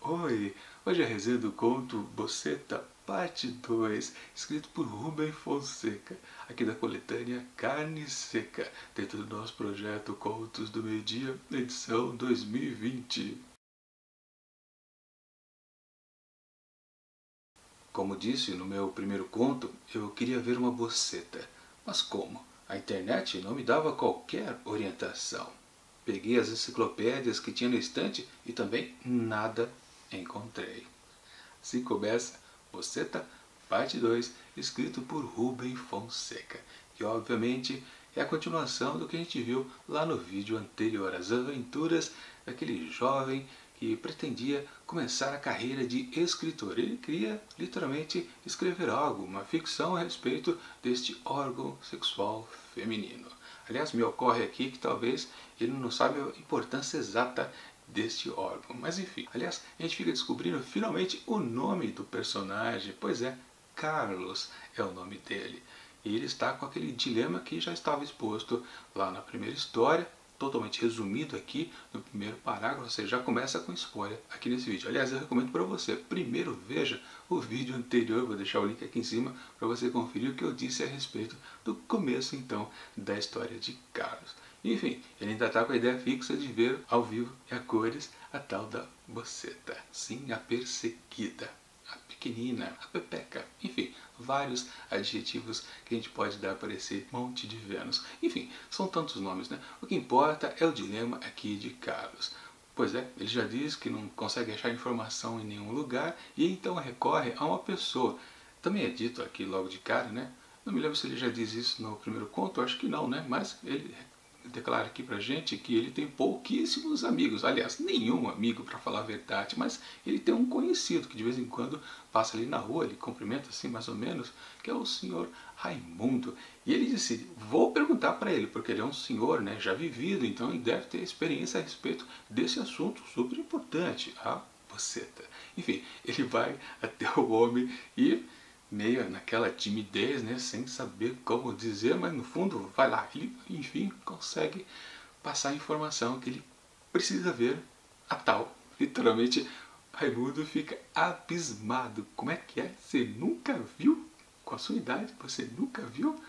Oi, hoje é a resenha do conto Boceta, parte 2, escrito por Rubem Fonseca, aqui da coletânea Carne Seca, dentro do nosso projeto Contos do Meio-Dia, edição 2020. Como disse no meu primeiro conto, eu queria ver uma boceta, mas como? A internet não me dava qualquer orientação. Peguei as enciclopédias que tinha no estante e também nada encontrei. Assim começa Boceta, parte 2, escrito por Rubem Fonseca. E obviamente é a continuação do que a gente viu lá no vídeo anterior, as aventuras daquele jovem que pretendia começar a carreira de escritor. Ele queria literalmente escrever algo, uma ficção a respeito deste órgão sexual feminino. Aliás, me ocorre aqui que talvez ele não sabe a importância exata deste órgão. Mas enfim, aliás, a gente fica descobrindo finalmente o nome do personagem. Pois é, Carlos é o nome dele. E ele está com aquele dilema que já estava exposto lá na primeira história, totalmente resumido aqui no primeiro parágrafo. Você já começa com spoiler aqui nesse vídeo. Aliás, eu recomendo para você, primeiro veja o vídeo anterior, vou deixar o link aqui em cima para você conferir o que eu disse a respeito do começo então da história de Carlos. Enfim, ele ainda está com a ideia fixa de ver ao vivo e a cores a tal da Boceta. Sim, a perseguida, a pequenina, a pepeca, enfim, vários adjetivos que a gente pode dar para esse monte de Vênus. Enfim, são tantos nomes, né? O que importa é o dilema aqui de Carlos. Pois é, ele já diz que não consegue achar informação em nenhum lugar e então recorre a uma pessoa. Também é dito aqui logo de cara, né? Não me lembro se ele já diz isso no primeiro conto, acho que não, né? Mas ele declara aqui pra gente que ele tem pouquíssimos amigos, aliás, nenhum amigo para falar a verdade, mas ele tem um conhecido que de vez em quando passa ali na rua, ele cumprimenta assim mais ou menos, que é o senhor Raimundo. E ele disse, vou perguntar para ele, porque ele é um senhor, né, já vivido, então ele deve ter experiência a respeito desse assunto super importante, a boceta. Enfim, ele vai até o homem e meio naquela timidez, né, sem saber como dizer, mas no fundo vai lá, ele enfim consegue passar a informação que ele precisa ver a tal. Literalmente, Raimundo fica abismado. Como é que é? Você nunca viu? Com a sua idade, você nunca viu?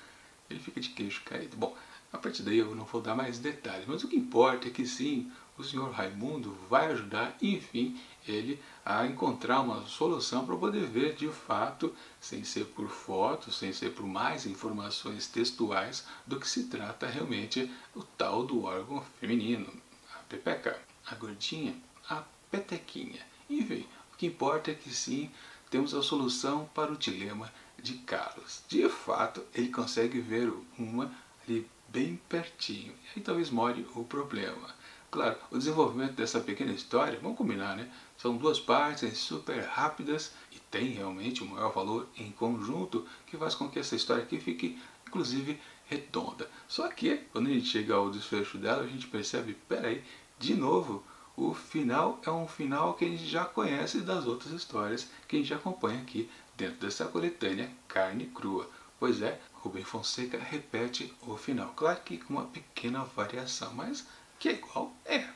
Ele fica de queixo caído. Bom, a partir daí eu não vou dar mais detalhes, mas o que importa é que sim, o senhor Raimundo vai ajudar, enfim, ele a encontrar uma solução para poder ver de fato, sem ser por fotos, sem ser por mais informações textuais, do que se trata realmente o tal do órgão feminino, a pepeca, a gordinha, a petequinha. Enfim, o que importa é que sim, temos a solução para o dilema de Carlos. De fato, ele consegue ver uma ali bem pertinho. E aí talvez more o problema. Claro, o desenvolvimento dessa pequena história, vamos combinar, né? São duas partes super rápidas e tem realmente o maior valor em conjunto que faz com que essa história aqui fique, inclusive, redonda. Só que, quando a gente chega ao desfecho dela, a gente percebe, peraí, de novo, o final é um final que a gente já conhece das outras histórias que a gente acompanha aqui dentro dessa coletânea Carne Crua. Pois é, Rubem Fonseca repete o final. Claro que com uma pequena variação, mas que é igual, é.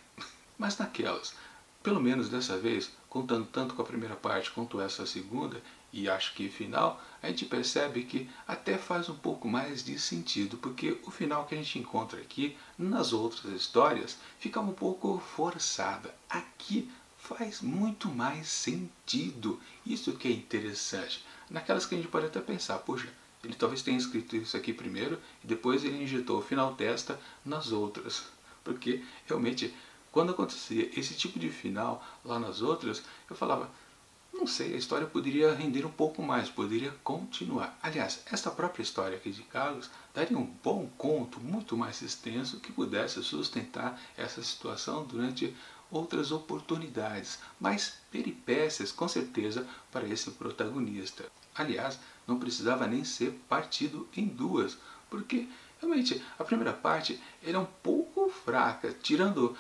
Mas naquelas, pelo menos dessa vez, contando tanto com a primeira parte quanto essa segunda, e acho que final, a gente percebe que até faz um pouco mais de sentido, porque o final que a gente encontra aqui, nas outras histórias, fica um pouco forçada. Aqui faz muito mais sentido. Isso que é interessante. Naquelas que a gente pode até pensar, poxa, ele talvez tenha escrito isso aqui primeiro e depois ele injetou o final testa nas outras. Porque realmente, quando acontecia esse tipo de final lá nas outras, eu falava, não sei, a história poderia render um pouco mais, poderia continuar. Aliás, esta própria história aqui de Carlos daria um bom conto, muito mais extenso, que pudesse sustentar essa situação durante outras oportunidades, mais peripécias, com certeza, para esse protagonista. Aliás, não precisava nem ser partido em duas, porque realmente a primeira parte era um pouco fraca, tirando,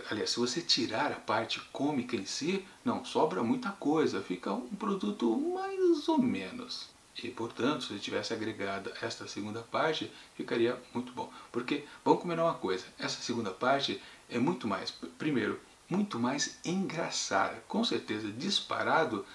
aliás, se você tirar a parte cômica em si, não sobra muita coisa, fica um produto mais ou menos. E portanto, se tivesse agregado esta segunda parte, ficaria muito bom. Porque, vamos combinar uma coisa, essa segunda parte é muito mais, primeiro, muito mais engraçada. Com certeza, disparado,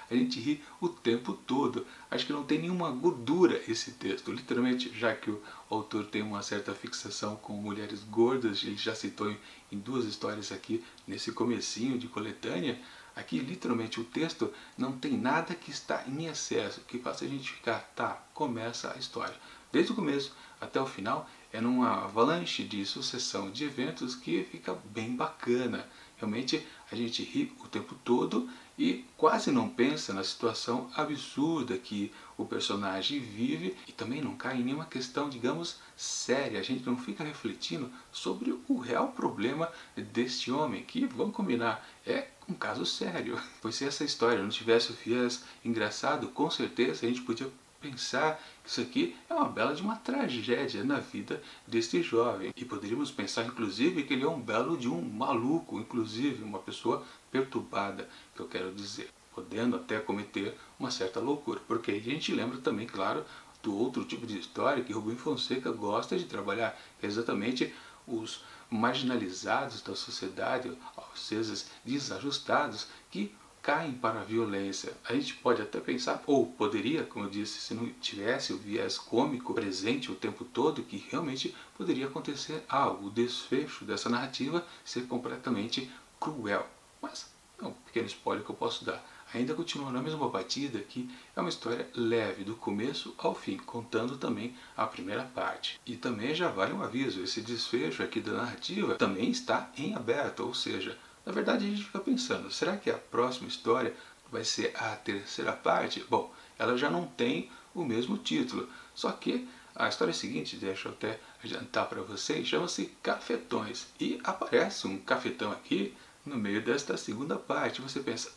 a gente ri o tempo todo. Acho que não tem nenhuma gordura esse texto. Literalmente, já que o autor tem uma certa fixação com mulheres gordas, ele já citou em duas histórias aqui, nesse comecinho de coletânea, aqui literalmente o texto não tem nada que está em excesso, que faça a gente ficar, tá, começa a história. Desde o começo até o final, é numa avalanche de sucessão de eventos que fica bem bacana. Realmente a gente ri o tempo todo e quase não pensa na situação absurda que o personagem vive e também não cai em nenhuma questão, digamos, séria. A gente não fica refletindo sobre o real problema deste homem, que, vamos combinar, é um caso sério. Pois se essa história não tivesse o viés engraçado, com certeza a gente podia pensar que isso aqui é uma bela de uma tragédia na vida deste jovem. E poderíamos pensar, inclusive, que ele é um belo de um maluco, inclusive, uma pessoa perturbada, que eu quero dizer, podendo até cometer uma certa loucura. Porque aí a gente lembra também, claro, do outro tipo de história que Rubem Fonseca gosta de trabalhar, que é exatamente os marginalizados da sociedade, às vezes desajustados, que caem para a violência. A gente pode até pensar, ou poderia, como eu disse, se não tivesse o viés cômico presente o tempo todo, que realmente poderia acontecer algo, o desfecho dessa narrativa ser completamente cruel. Mas é um pequeno spoiler que eu posso dar. Ainda continua na mesma batida, que é uma história leve do começo ao fim, contando também a primeira parte. E também já vale um aviso, esse desfecho aqui da narrativa também está em aberto, ou seja, na verdade a gente fica pensando, será que a próxima história vai ser a terceira parte? Bom, ela já não tem o mesmo título, só que a história seguinte, deixa eu até adiantar para vocês, chama-se Cafetões. E aparece um cafetão aqui no meio desta segunda parte. Você pensa,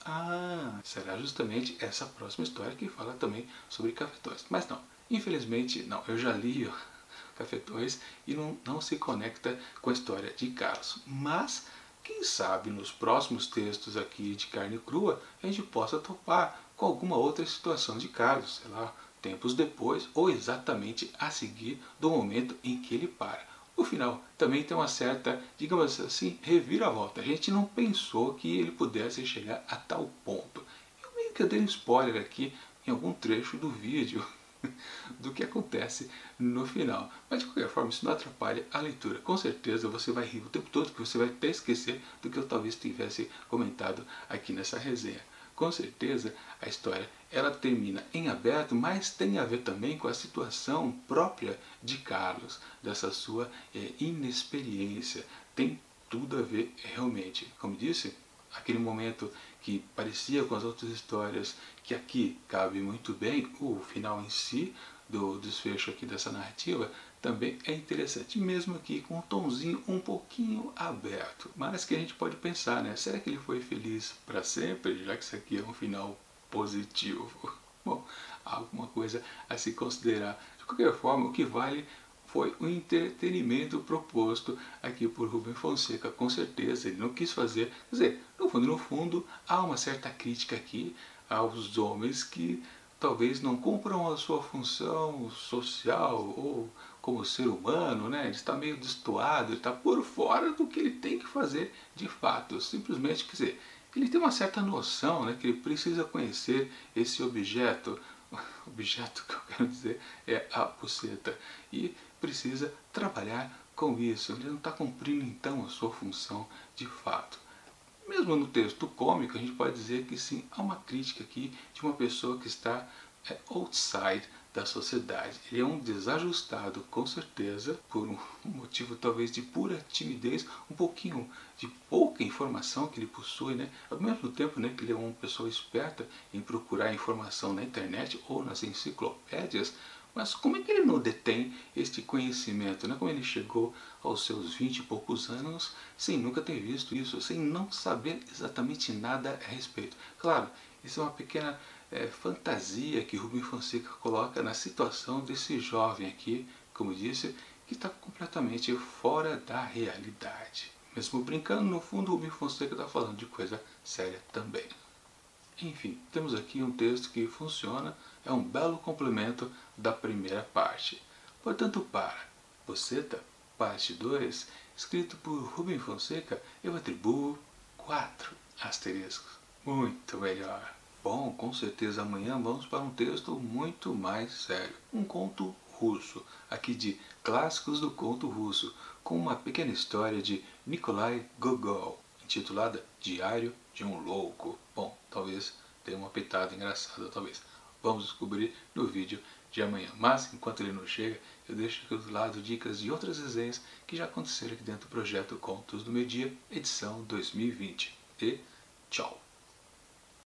será justamente essa próxima história que fala também sobre cafetões. Mas não, infelizmente não, eu já li Cafetões e não se conecta com a história de Carlos. Mas quem sabe nos próximos textos aqui de Carne Crua a gente possa topar com alguma outra situação de Carlos, sei lá, tempos depois ou exatamente a seguir do momento em que ele para. O final também tem uma certa, digamos assim, reviravolta. A gente não pensou que ele pudesse chegar a tal ponto. Eu meio que dei um spoiler aqui em algum trecho do vídeo do que acontece no final. Mas de qualquer forma isso não atrapalha a leitura. Com certeza você vai rir o tempo todo, que você vai até esquecer do que eu talvez tivesse comentado aqui nessa resenha. Com certeza a história ela termina em aberto, mas tem a ver também com a situação própria de Carlos, dessa sua inexperiência. Tem tudo a ver realmente. Como disse, aquele momento que parecia com as outras histórias, que aqui cabe muito bem, o final em si, do desfecho aqui dessa narrativa, também é interessante, mesmo aqui com um tomzinho um pouquinho aberto, mas que a gente pode pensar, né? Será que ele foi feliz para sempre, já que isso aqui é um final positivo? Bom, alguma coisa a se considerar. De qualquer forma, o que vale foi o entretenimento proposto aqui por Rubem Fonseca. Com certeza ele não quis fazer, quer dizer, no fundo há uma certa crítica aqui aos homens que talvez não cumpram a sua função social ou como ser humano, né? Ele está meio destoado, ele está por fora do que ele tem que fazer de fato. Simplesmente, quer dizer, ele tem uma certa noção, né, que ele precisa conhecer esse objeto. O objeto que eu quero dizer é a buceta. E precisa trabalhar com isso. Ele não está cumprindo então a sua função de fato. Mesmo no texto cômico, a gente pode dizer que sim, há uma crítica aqui de uma pessoa que está outside da sociedade. Ele é um desajustado, com certeza, por um motivo talvez de pura timidez, um pouquinho de pouca informação que ele possui, né? Ao mesmo tempo, né, que ele é uma pessoa esperta em procurar informação na internet ou nas enciclopédias, mas como é que ele não detém este conhecimento, né? Como ele chegou aos seus 20 e poucos anos sem nunca ter visto isso, sem não saber exatamente nada a respeito. Claro, isso é uma pequena fantasia que Rubem Fonseca coloca na situação desse jovem aqui, como disse, que está completamente fora da realidade. Mesmo brincando, no fundo Rubem Fonseca está falando de coisa séria também. Enfim, temos aqui um texto que funciona, é um belo complemento da primeira parte. Portanto, para Buceta, parte 2, escrito por Rubem Fonseca, eu atribuo 4 asteriscos. Muito melhor. Bom, com certeza amanhã vamos para um texto muito mais sério. Um conto russo, aqui de Clássicos do Conto Russo, com uma pequena história de Nikolai Gogol, intitulada Diário de um Louco. Bom, talvez tenha uma pitada engraçada, talvez. Vamos descobrir no vídeo de amanhã. Mas, enquanto ele não chega, eu deixo aqui do lado dicas de outras resenhas que já aconteceram aqui dentro do projeto Contos do Meio Dia, edição 2020. E tchau!